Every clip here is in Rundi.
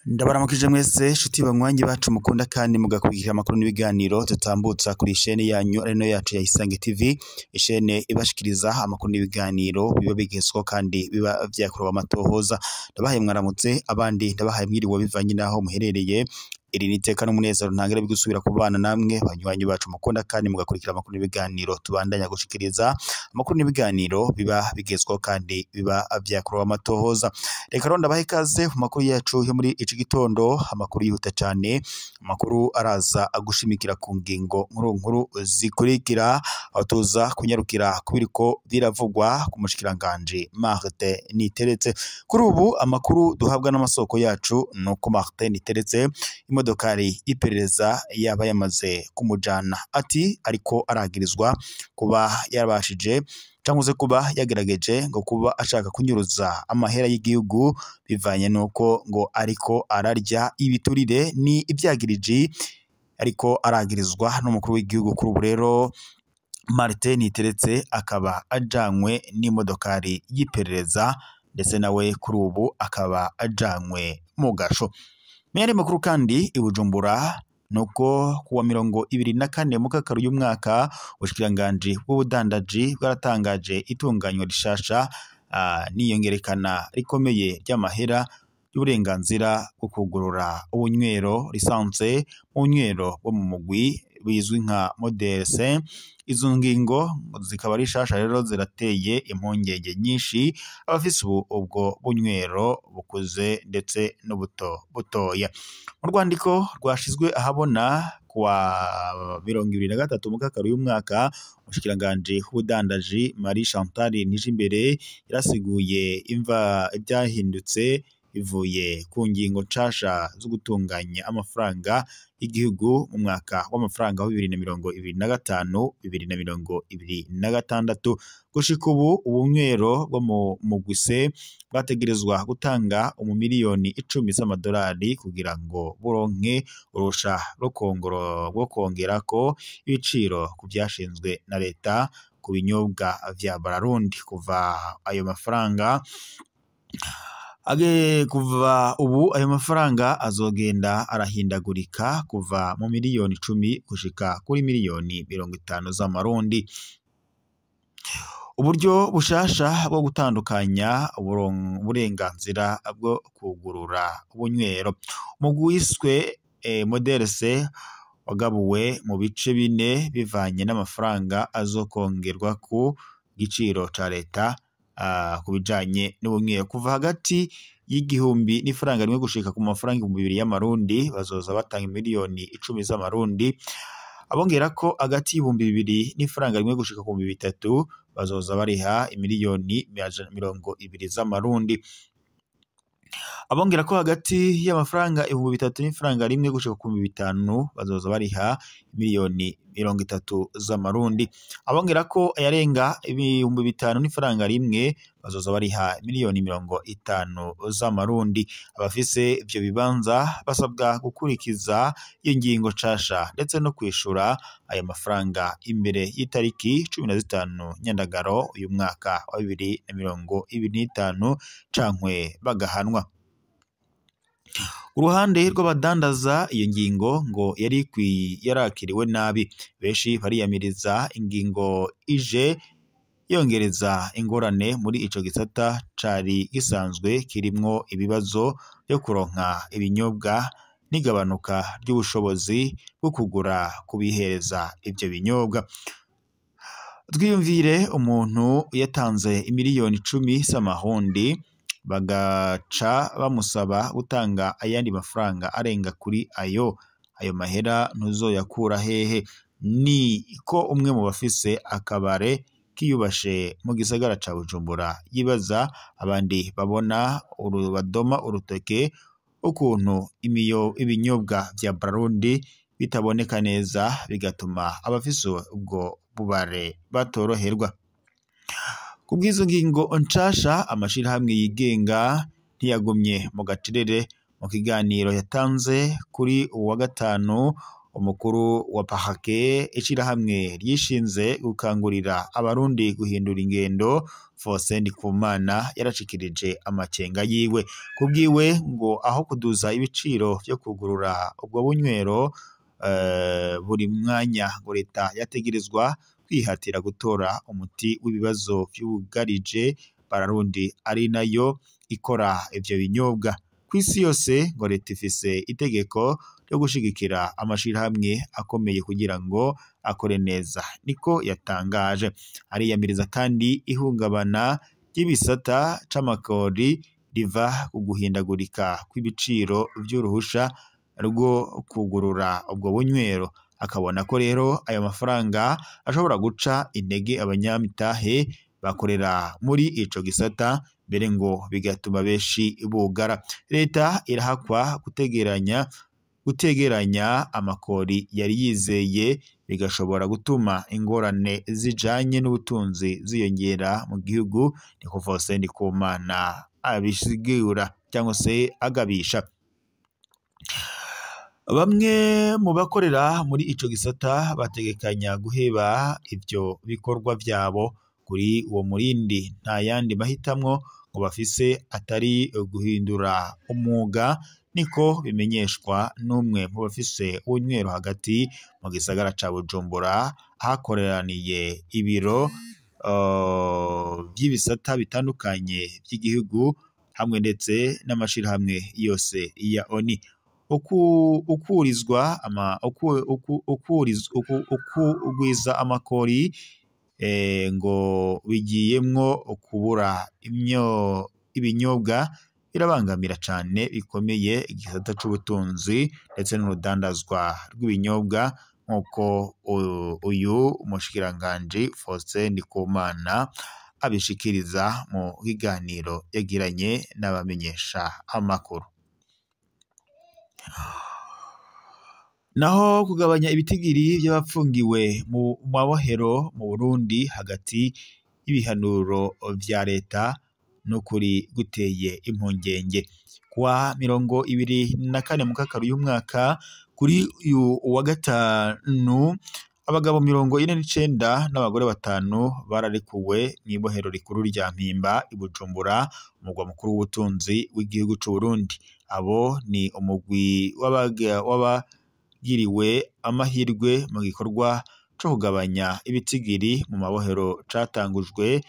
Ndabaramukije mwese shuti banywanyi bacu mukunda kandi mugakurikira amakuru n'ibiganiro tutambutsa kuri chaîne yanyu arino yacu ya Isange TV, chaîne ibashikiriza amakuru n'ibiganiro biba bigezweho kandi biba vyakorewe amatohoza. Ndabahaye mwaramutse, abandi ndabahaye mwiriwe bivanye naho muherereye. Iri niteka n'umunezero ntangere bigusubira kubana namwe banywanyi bacu mukunda kandi mugakurikira amakuru n'ibiganiro tubandanya gushikiriza amakuru n'ibiganiro biba bigezweho kandi biba vyakorewe amatohoza. Reka ronda bahe kaze ku makuru yacu yo muri ico gitondo, amakuru yihuta cyane, amakuru araza agushimikira ku ngingo nkuru zikurikira, aho tuza kunyarukira kubiriko biravugwa ku mushikiranganje Martin Niteretse. Kuri ubu amakuru duhabwa n'amasoko yacu nuko Martin Niteretse imodokari iperereza yaba yamaze kumujana, ati ariko aragirizwa kuba yarabashije cyangwa kuba yagerageje ngo kuba ashaka kunyuruza amahera y'igihugu bivanye nuko ngo ariko ararya ibiturire, ni ibyagiriji ariko aragirizwa n'umukuru w'igihugu. Kuri ubu rero Martin Niteretse akaba ajanywe n'imodokari y'iperereza ndetse nawe kuri ubu akaba ajanywe mu gasho. Meyari makuru kandi i Bujumbura nuko kuwa 24 mukakaru y'umwaka ubushikiranganje bw'ubudandaji bwaratangaje itunganywa rishasha niyongerekana rikomeye ry'amahera y'uburenganzira bwo kugurura ubunywero lisanse mu nywero bwo mu mugwi bizwi nka Model C. Izo ngingo zikaba rishasha rero zirateye impungenge nyinshi abafise ubwo bunywero bukuze ndetse n'ubuto butoya. Mu rwandiko rwashizwe ahabona kuwa 23 mukakaru y'umwaka umushikiranganje w'ubudandaji Marie Chantal Nijimbere yarasiguye imva ibyahindutse ivuye ku ngingo nshasha zo gutunganya amafaranga y'igihugu mu mwaka w'amafaranga wa 2025-2026. Gushika ubu ubunywero bwo mu mugwise bwategerezwa gutanga umumiliyoni 10 z'amadolari kugira ngo buronke urusha rwo kongerako ibiciro ku byashinzwe na leta ku binyobwa vya Bararundi. Kuva ubu ayo mafaranga azogenda arahindagurika kuva mu miliyoni 10 gushika kuri miliyoni 50 z'amarundi. Uburyo bushasha bwo gutandukanya uburenganzira bwo kugurura ubunywero mugwiswe Model C wagabuwe mu bice 4 bivanye n'amafaranga azokongerwa ku giciro ca leta ku bijanye n'ubunywero. Kuva hagati y'igihumbi n'ifaranga rimwe gushika ku mafaranga 2,000 y'amarundi bazoza batanga miliyoni 10 z'amarundi. Abongera ko hagati y'ibihumbi 2 n'ifaranga rimwe gushika ku 3 bazoza bariha miliyoni 20 z'amarundi. Abongera ko hagati y'amafaranga 3,000 n'ifaranga rimwe gushika ku 5 bazoza bariha miliyoni 30 z'amarundi. Abongera ko ayarenga 5,000 n'ifaranga rimwe bazoza bariha miliyoni 50 z'amarundi. Abafise ivyo bibanza basabwa gukurikiza iyo ngingo nshasha ndetse no kwishura aya mafaranga imbere y'itariki 15 Nyandagaro uyu mwaka wa 2025 cankwe bagahanwa. Uruhande rw'abadandaza iyo ngingo ngo yarakiriwe nabi, benshi bariyamiriza ingingo ije yongereza ingorane muri ico gisata cari gisanzwe kirimwo ibibazo byo kuronka ibinyobwa n'igabanuka ry'ubushobozi bwo kugura kubihereza ivyo binyobwa. Twiyumvire umuntu yatanze imiliyoni 10 z'amarundi bagaca bamusaba gutanga ayandi mafaranga arenga kuri ayo mahera ntuzoyakura hehe? Ni ko umwe mu bafise akabare kiyubashe mu gisagara ca Bujumbura yibaza, abandi babona badoma urutoke ukuntu ibinyobwa vya Bararundi bitaboneka neza, bigatuma abafise ubwo bubare batoroherwa. Kubwizo ngingo nshasha amashirahamwe yigenga ntiyagumye mu gacerere. Mu kiganiro yatanze kuri uwa gatanu umukuru wa Pahake ishirahamwe ryishinze gukangurira abarundi guhindura ingendo Faustin Ndikumana yarashikirije amakenga yiwe kubwiwe ngo aho kuduza ibiciro byo kugurura ubwo bunywero buri mwanya ngo leta yategerezwa kwihatira gutora umuti w'ibibazo by'ugarije bararundi ari nayo ikora ivyo binyobwa kw'isi yose ngo leta ifise itegeko ryo gushigikira amashirahamwe akomeye kugira ngo akore neza niko yatangaje ariyamiriza kandi ihungabana ry'ibisata c'amakori riva ku guhindagurika kw'ibiciro vy'uruhusha rwo kugurura ubwo bunywero akabona ko rero ayo mafaranga ashobora guca intege abanyamitahe bakorera muri ico gisata mbere ngo bigatuma benshi bugara leta irahakwa gutegeranya amakori yari yizeye bigashobora gutuma ingorane zijanye n'ubutunzi ziyongera mu gihugu niko Faustin Ndikumana abisigura cyangwa se agabisha bamwe mu bakorera muri ico gisata bategekanya guheba ivyo bikorwa vyabo kuri uwo murindi nta yandi mahitamwo ngo bafise atari guhindura umwuga niko bimenyeshwa n'umwe mu bafise ubunywero hagati mu gisagara ca Bujumbura hakoreraniye ibiro by'ibisata bitandukanye by'igihugu hamwe ndetse n'amashirahamwe yose ya ONI ukugwiza amakori ngo bigiyemwo kubura ibinyobwa birabangamira cane bikomeye igisata c'ubutunzi ndetse n'urudandazwa rw'ibinyobwa nk'uko uyu mushikiranganje Faustin Ndikumana abishikiriza mu kiganiro yagiranye n'abamenyesha amakuru. Naho kugabanya ibitigiri by'abapfungiwe mu mabohero mu Burundi hagati y'ibihanuro vya leta n'ukuri guteye impungenge kwa 24 mukakaru y'umwaka kuri uyu wa gatanu abagabo 49 n'abagore 5 bararekuwe mw'ibohero rikuru rya Mpimba i Bujumbura umugwa mukuru w'ubutunzi w'igihugu c'u Burundi abo ni umugwi w'abagiriwe amahirwe mu gikorwa co kugabanya ibitigiri mu mabohero catangujwe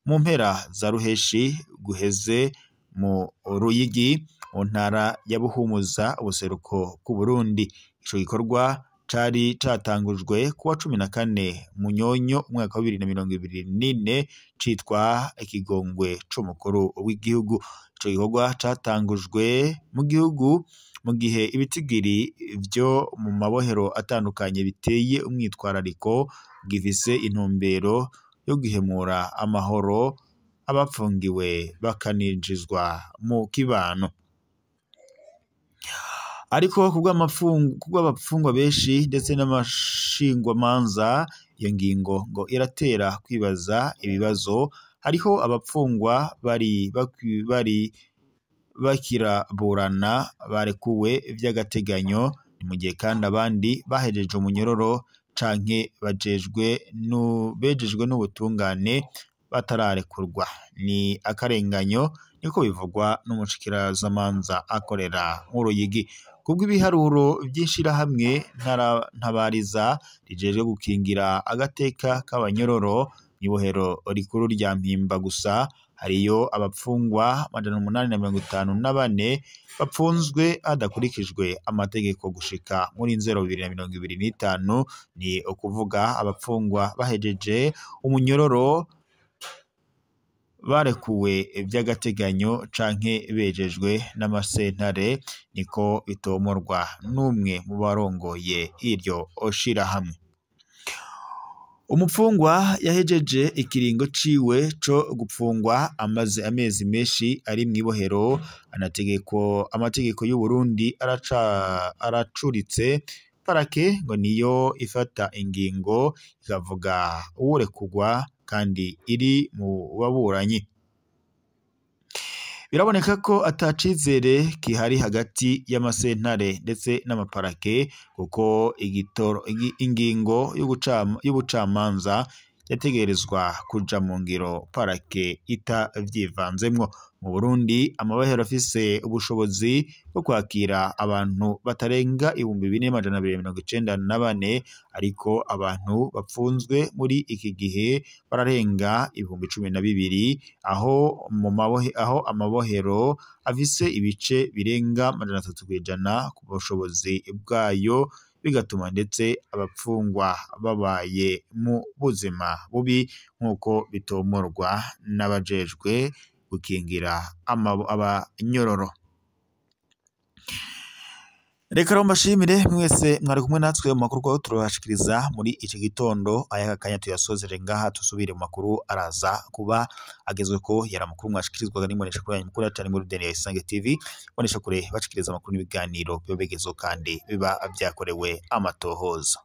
mu mpera za Ruheshi guheze mu Ruyigi mu ntara ya Buhumuza ubuseruko ku Burundi ico gikorwa cari catangujwe kuwa 14 Munyonyo umwaka wa 2024 citwa ikigongwe c'umukuru w'igihugu ico gikorwa catangujwe mu gihugu mu gihe ibitigiri vyo mu mabohero atandukanye biteye umwitwarariko gifise intumbero yo guhemura amahoro abapfungiwe bakanijizwa mu kibano ariko kubw'abapfungwa benshi ndetse n'amashingwamanza iyo ngingo ngo iratera kwibaza ibibazo hariho abapfungwa bari bakiraburana barekuwe vy'agateganyo mu gihe kandi abandi bahejeje umunyororo canke bejejwe n'ubutungane batararekurwa ni akarenganyo niko bivugwa n'umushikirazamanza akorera mu Ruyigi kubw'ibiharuro by'ishirahamwe ntabariza rijejwe gukingira agateka k'abanyororo ibohero rikuru rya Mpimba gusa hariyo abapfungwa 854 bapfunzwe hadakurikijwe amategeko gushika muri 2025 ni ukuvuga abapfungwa bahejeje umunyororo barekuwe vy'agateganyo canke bejejwe n'amasentare niko bitomorwa n'umwe mu barongoye iryo shirahamwe. Umupfungwa yahejeje ikiringo ciwe co gupfungwa amaze amezi menshi ari mw'ibohero amategeko y'u Burundi aracuritse parake ngo niyo ifata ingingo ikavuga uwurekugwa kandi iri mu baburanyi biraboneka ko atacizere kihari hagati y'amasentare ndetse n'amaparake kuko ingingo y'ubucamanza yategerezwa kuja mu ngiro parake itavyivanzemwo. Mu Burundi amabohero afise ubushobozi bwo kwakira abantu batarenga 4294 ariko abantu bapfunzwe muri iki gihe bararenga 12,000 aho amabohero afise ibice birenga 300% ku bushobozi bwayo, bigatuma ndetse abapfungwa babaye mu buzima bubi nk'uko bitomorwa n'abajejwe gukingira abanyororo. Reka rero mbashimire mwese mwari kumwe natwe mu makuru ko turabashikiriza muri iki gitondo. Aya kanya tuyasozere ngaha, tusubire mu makuru araza kuba agezwe ko yari amakuru mwashikirizwaga n'imbonesha kuri mukuru atari muri Deni ya Isange TV, bonesha kure bashikiriza amakuru n'ibiganiro biba bigezo kandi biba byakorewe amatohoza.